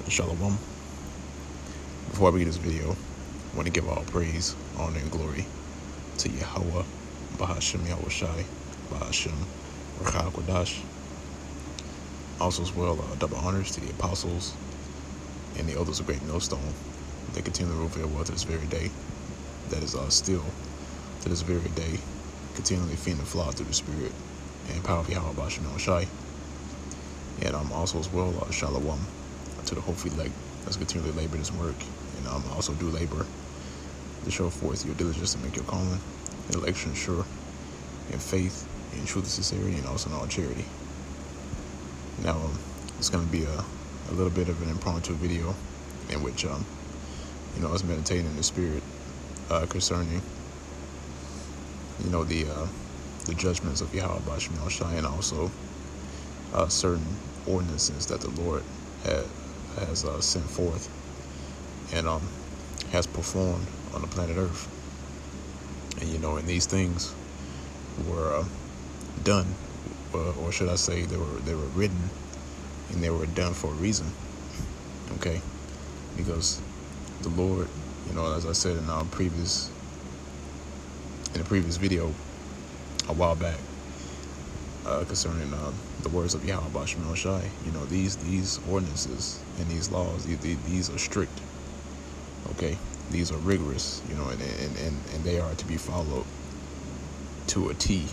Shalom. Before I begin this video, I want to give all praise, honor, and glory to Yahweh, Bahashem Yahushai, Bahashem Rachal Kodash. Also as well, double honors to the apostles and the elders of Great Millstone. They continue to reveal well to this very day. That is still, to this very day, continually feeding the flock through the Spirit and power of Yahweh, Bahashem Yahushai. And also as well, Shalom to the hopeful elect that's continually labor this work, and also do labor to show forth your diligence to make your calling, election sure, in faith, in truth and sincerity, and also in all charity. Now, it's going to be a little bit of an impromptu video in which, I was meditating in the Spirit concerning, the judgments of Yahweh Bahashem Yahushai, and also certain ordinances that the Lord has sent forth and has performed on the planet Earth. And and these things were done, or should I say, they were written and they were done for a reason. Okay, because the Lord, as I said in the previous video a while back, concerning the words of Yahweh Bahashem Yahushai, these ordinances and these laws, these are strict. Okay, these are rigorous, and they are to be followed to a T.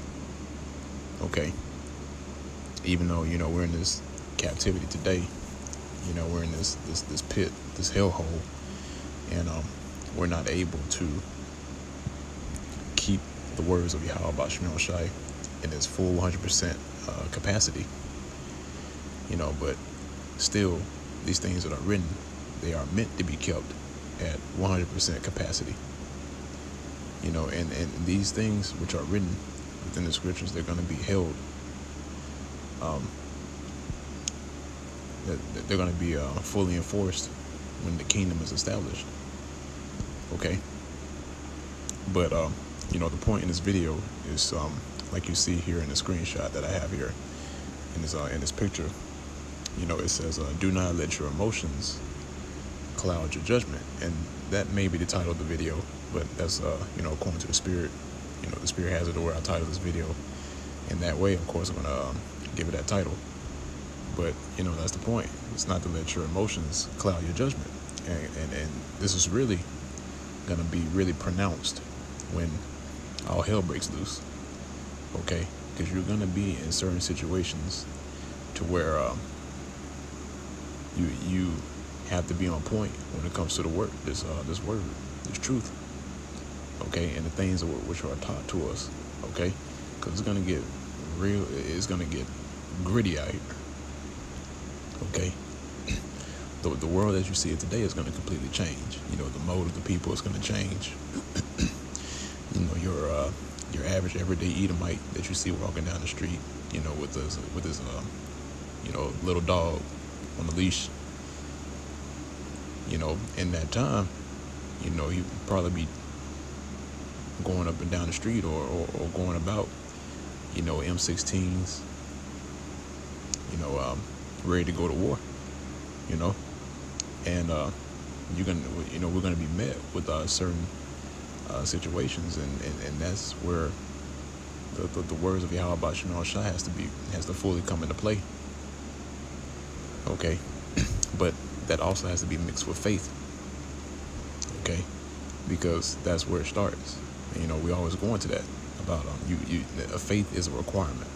Okay, even though we're in this captivity today, we're in this pit, this hellhole, and we're not able to keep the words of Yahweh Bahashem Yahushai in its full 100% capacity, but still, these things that are written, they are meant to be kept at 100% capacity, and these things which are written within the scriptures, they're going to be held, they're going to be fully enforced when the kingdom is established. Okay, but the point in this video is like you see here in the screenshot that I have here in this picture. It says, do not let your emotions cloud your judgment. And that may be the title of the video, but that's according to the Spirit. The Spirit has it where I title this video in that way. Of course, I'm gonna give it that title, but that's the point. It's not to let your emotions cloud your judgment, and this is really gonna be really pronounced when all hell breaks loose. Okay, because you're gonna be in certain situations to where you have to be on point when it comes to the word, this word, this truth. Okay, and the things which are taught to us. Okay, because it's gonna get real. It's gonna get gritty out here. Okay, the world as you see it today is gonna completely change. The mode of the people is gonna change. Your average everyday Edomite that you see walking down the street, with his little dog on the leash, in that time, he'd probably be going up and down the street or going about, M16s, ready to go to war, and we're gonna be met with certain situations, and that's where the words of Yahweh Bahashem Yahushai has to fully come into play. Okay, but that also has to be mixed with faith. Okay, because that's where it starts. We always go into that about faith is a requirement.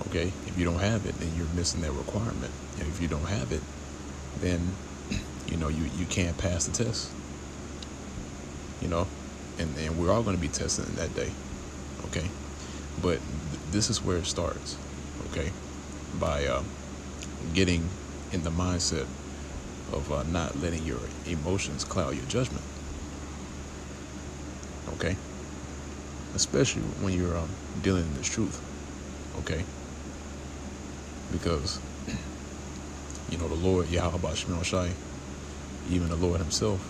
Okay, if you don't have it, then you're missing that requirement, and if you don't have it, then you can't pass the test. And we're all going to be tested in that day. Okay, but this is where it starts. Okay, by getting in the mindset of not letting your emotions cloud your judgment. Okay, especially when you're dealing in this truth. Okay, because the Lord Yahweh Bahashem Yahushai, even the Lord Himself,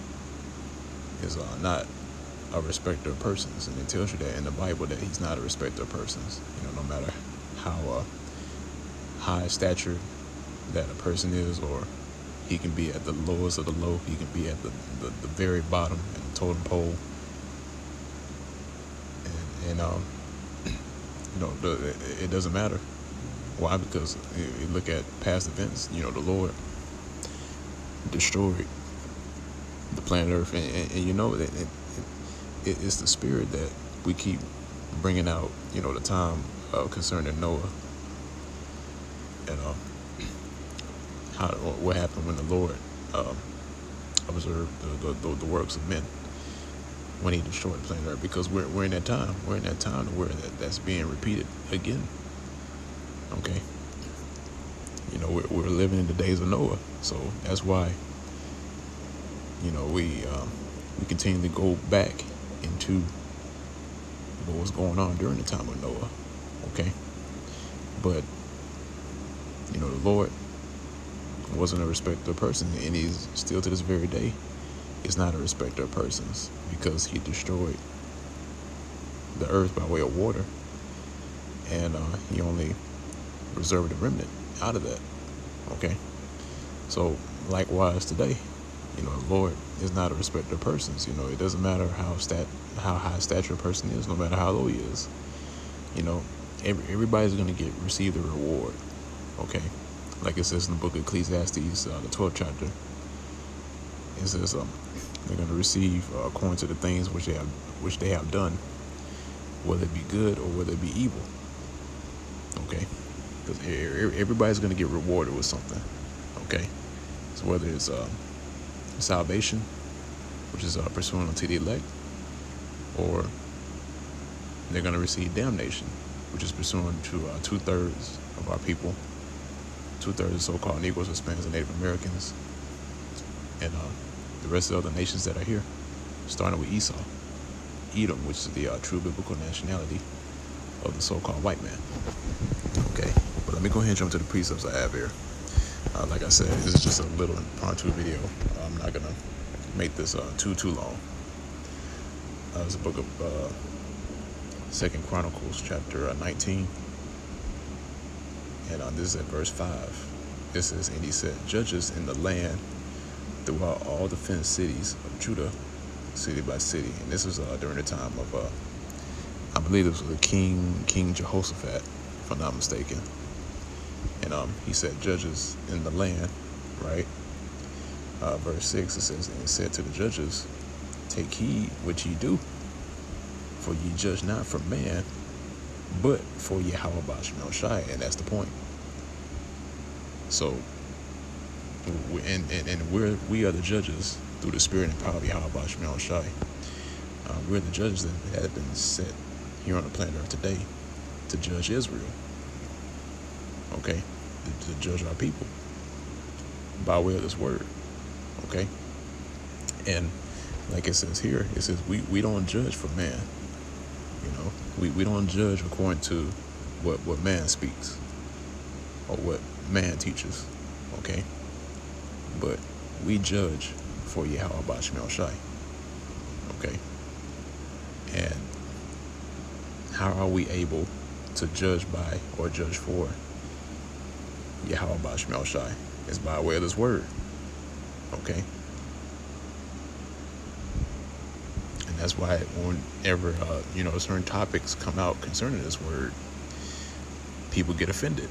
is not a respecter of persons, and it tells you that in the Bible that He's not a respecter of persons. No matter how high stature that a person is, or He can be at the lowest of the low. He can be at the very bottom at the totem pole. And it doesn't matter. Why? Because you look at past events. The Lord destroyed the planet Earth, and it's the spirit that we keep bringing out. The time concerning Noah, and what happened when the Lord observed the works of men when He destroyed the planet Earth. Because we're in that time. We're in that time where that's being repeated again. Okay. We're living in the days of Noah, so that's why we continue to go back into what was going on during the time of Noah. Okay. But the Lord wasn't a respecter of persons, and He's still to this very day is not a respecter of persons, because He destroyed the earth by way of water, and He only reserved a remnant out of that. Okay. So likewise today, the Lord is not a respecter of persons. It doesn't matter how high stature a person is, no matter how low he is. Everybody's going to receive the reward. Okay. Like it says in the book of Ecclesiastes, the 12th chapter. It says they're going to receive according to the things which they have done, whether it be good or whether it be evil. Okay. Because everybody's going to get rewarded with something. Okay. So whether it's salvation, which is pursuing unto the elect, or they're going to receive damnation, which is pursuing to 2/3 of our people, 2/3 of so-called Negroes, Hispanics, and Native Americans, and the rest of the other nations that are here, starting with Esau, Edom, which is the true biblical nationality of the so-called white man. Okay, but let me go ahead and jump to the precepts I have here. Like I said, this is just a little impromptu video. I'm not gonna make this too long. It's a book of 2 Chronicles chapter 19, and this is at verse 5. It says, "And he set judges in the land throughout all the fenced cities of Judah, city by city." And this was during the time of I believe this was King Jehoshaphat, if I'm not mistaken. And he set judges in the land, right? Verse 6, it says, "And he said to the judges, Take heed what ye do, for ye judge not for man, but for Yahweh Basham Shai." And that's the point. So, we are the judges through the spirit and power of Yahweh Basham Shai. We're the judges that have been set here on the planet Earth today to judge Israel. Okay, to judge our people by way of this word. Okay, and like it says here, it says we don't judge for man. We don't judge according to what man speaks or what man teaches. Okay, but we judge for Yahweh Basham Shai. Okay, and how are we able to judge by or judge for Yahweh Basham Shai? Is by way of this word. Okay, and that's why whenever certain topics come out concerning this word, people get offended.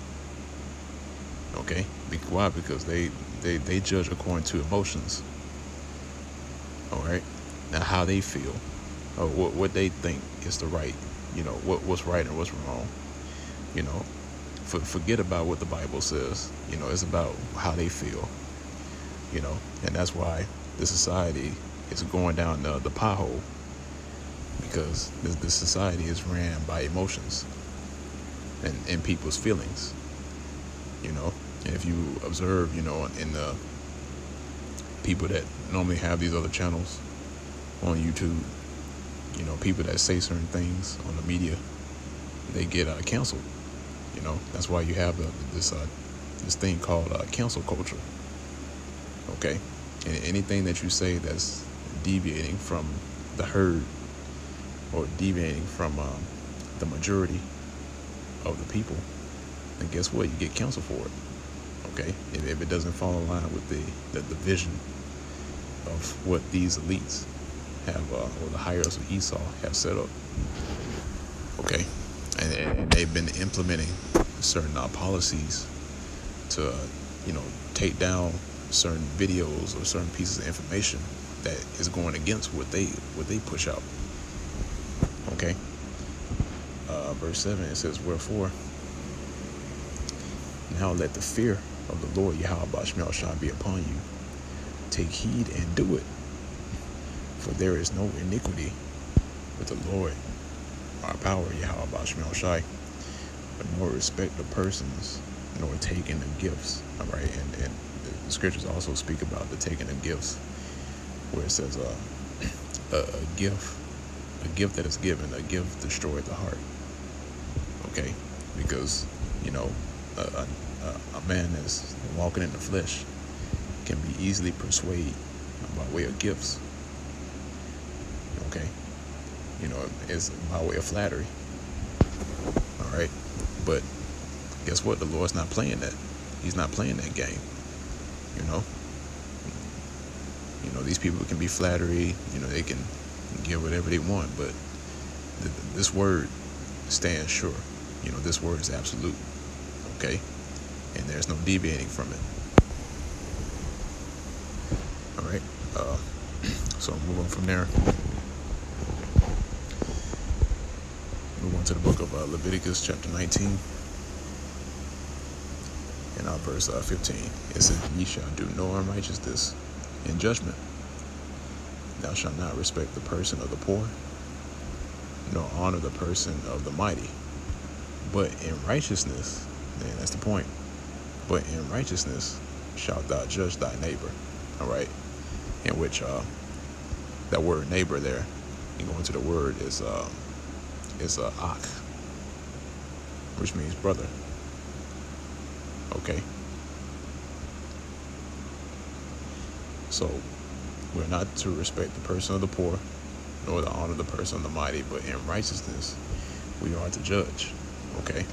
Okay, why? Because they judge according to emotions. All right, now how they feel, or what they think is the right, what's right and what's wrong. Forget about what the Bible says. It's about how they feel. And that's why the society is going down the pothole, because this society is ran by emotions and people's feelings. And if you observe, in the people that normally have these other channels on YouTube, people that say certain things on the media, they get canceled. That's why you have this thing called cancel culture. Okay, and anything that you say that's deviating from the herd or deviating from the majority of the people, then guess what? You get canceled for it. Okay, if it doesn't fall in line with the vision of what these elites have, or the hires of Esau have set up. Okay, and they've been implementing certain policies to, take down certain videos or certain pieces of information that is going against what they push out. Okay, verse 7, it says, "Wherefore now let the fear of the Lord Yahweh Bashmiel shall be upon you. Take heed and do it, for there is no iniquity with the Lord our power Yahweh Bashmiel Shai, but nor respect of persons, nor taking of gifts." All right, and the scriptures also speak about the taking of gifts, where it says a gift that is given, a gift destroyed the heart. Okay, because a man that's walking in the flesh can be easily persuaded by way of gifts. Okay, it's by way of flattery. All right, but guess what? The Lord's not playing that. He's not playing that game. These people can be flattery. They can give whatever they want, but this word stands sure. This word is absolute. Okay, and there's no deviating from it. All right, so move on from there. Move on to the book of Leviticus chapter 19 and verse 15. It says, "Ye shall do no unrighteousness in judgment. Thou shalt not respect the person of the poor, nor honor the person of the mighty. But in righteousness," and that's the point, "but in righteousness shalt thou judge thy neighbor." All right, in which that word neighbor there, you go into the word is ak, which means brother. Okay, so we're not to respect the person of the poor, nor to honor the person of the mighty, but in righteousness we are to judge. Okay,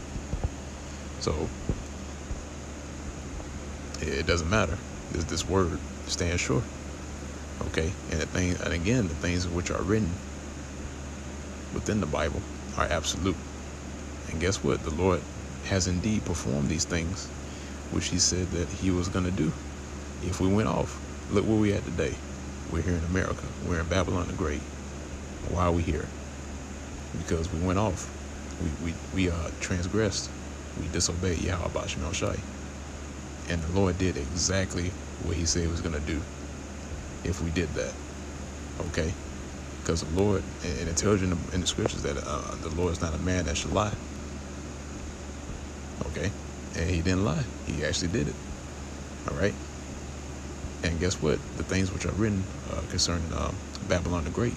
so it doesn't matter. This word stands sure. Okay, and again, the things which are written within the Bible are absolute. And guess what? The Lord has indeed performed these things which he said that he was going to do. If we went off, look where we at today. We're here in America. We're in Babylon the Great. Why are we here? Because we went off. We transgressed. We disobeyed Yahweh Bashmiel Shai. And the Lord did exactly what he said he was going to do if we did that. Okay? Because the Lord, and it tells you in the scriptures that the Lord is not a man that should lie. Okay? And he didn't lie. He actually did it. All right? And guess what? The things which are written concerning Babylon the Great,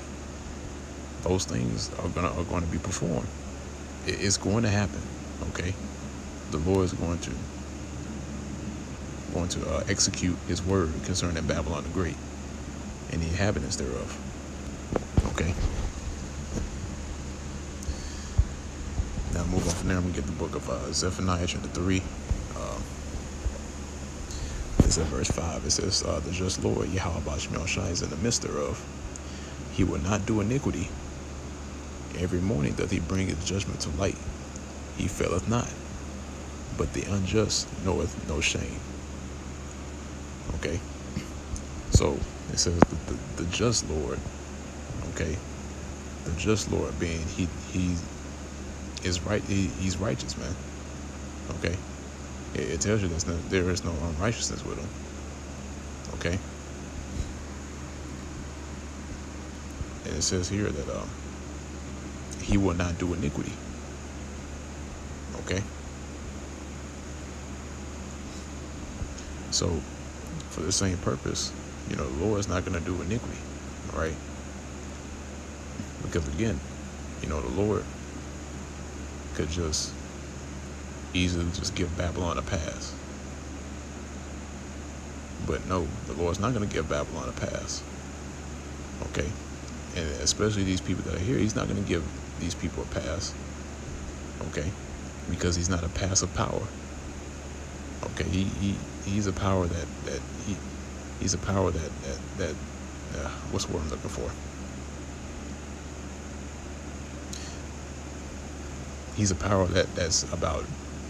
those things are going to be performed. It's going to happen. Okay? The Lord is going to execute his word concerning Babylon the Great and the inhabitants thereof. Okay. Now move on from there. We get the book of Zephaniah chapter 3. It's at verse 5. It says, "The just Lord Yahweh Bashmiel Shai is in the midst thereof. He will not do iniquity. Every morning doth he bring his judgment to light. He faileth not, but the unjust knoweth no shame." Okay, so it says the just Lord. Okay, the just Lord being he is right. He's righteous, man. Okay, it tells you there is no unrighteousness with him. Okay, and it says here that he will not do iniquity. Okay, so for the same purpose, the Lord is not going to do iniquity. All right, because again, the Lord could just easily just give Babylon a pass. But no, the Lord's not going to give Babylon a pass. Okay, and especially these people that are here, he's not going to give these people a pass. Okay, because he's not a passive power. Okay, he's a power he's a power that what's the word I'm looking for? He's a power that's about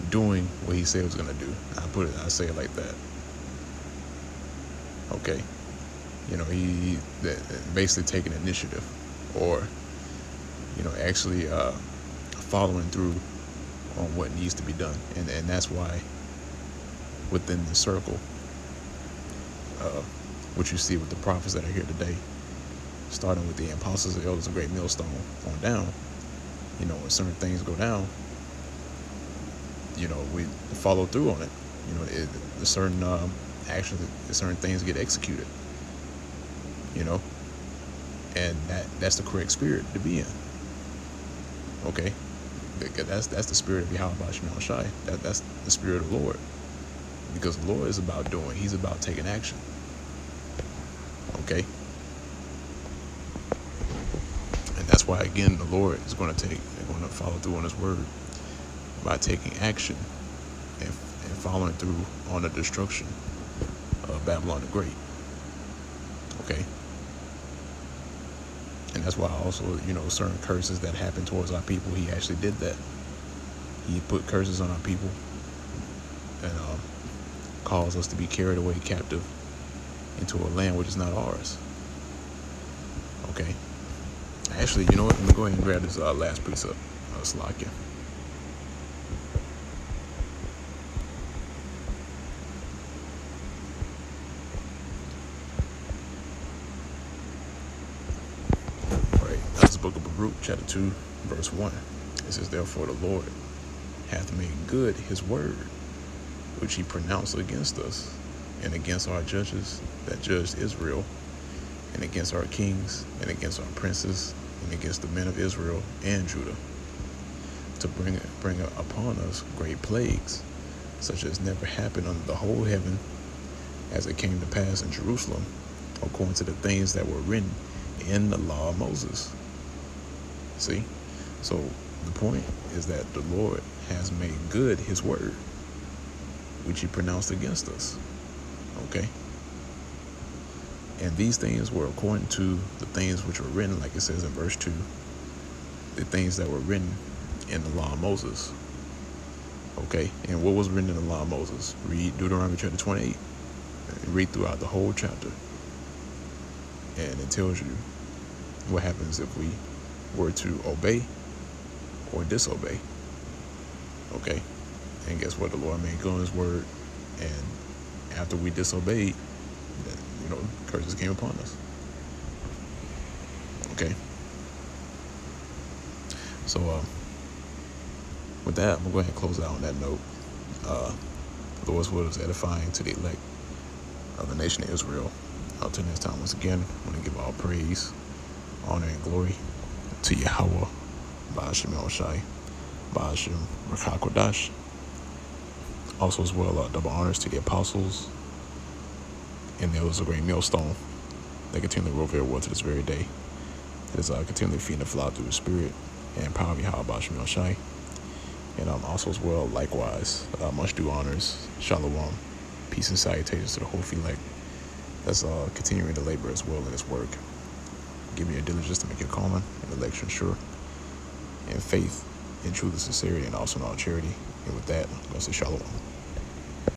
doing what he said he was gonna do. I say it like that. Okay, he basically taking initiative, or actually following through on what needs to be done, and that's why within the circle, what you see with the prophets that are here today, starting with the apostles, the elders, a great millstone on down. When certain things go down, we follow through on it. The certain actions, certain things get executed. And that's the correct spirit to be in. Okay, that's the spirit of Yahweh Shemel Shai. That's the spirit of the Lord, because the Lord is about doing. He's about taking action. Okay, and that's why again the Lord is going to follow through on His word by taking action and following through on the destruction of Babylon the Great. Okay. And that's why also, certain curses that happen towards our people, He actually did that. He put curses on our people and caused us to be carried away captive into a land which is not ours. Okay. Actually, you know what? Let me go ahead and grab this last precept. Slakia. Book of Baruch, chapter 2, verse 1. It says, therefore the Lord hath made good His word, which He pronounced against us, and against our judges that judged Israel, and against our kings, and against our princes, and against the men of Israel and Judah, to bring upon us great plagues, such as never happened under the whole heaven, as it came to pass in Jerusalem, according to the things that were written in the law of Moses. See? So the point is that the Lord has made good His word, which He pronounced against us. Okay? And these things were according to the things which were written, like it says in verse 2, the things that were written in the law of Moses. Okay? And what was written in the law of Moses? Read Deuteronomy chapter 28. Read throughout the whole chapter. And it tells you what happens if we were to obey or disobey. Okay, and guess what? The Lord made good on His word, and after we disobeyed, curses came upon us. Okay, so with that, I'm gonna go ahead and close out on that note. The Lord's word is edifying to the elect of the nation of Israel. Until next time, once again, I want to give all praise, honor, and glory to Yahweh, Ba'ashem Shai, Ba'ashem Rakakwadash. Also as well, double honors to the apostles and the elders of great millstone. They continually rove their word to this very day. It is continually feeding the flock through the spirit and power of Yahweh Ba'ashem Shai. And also as well, likewise, much due honors, shalom, peace and salutations to the whole elect that's continuing to labor as well in this work. Give me your diligence to make your calling and election sure, and faith in truth and sincerity, and also in all charity. And with that, I'm going to say shalom.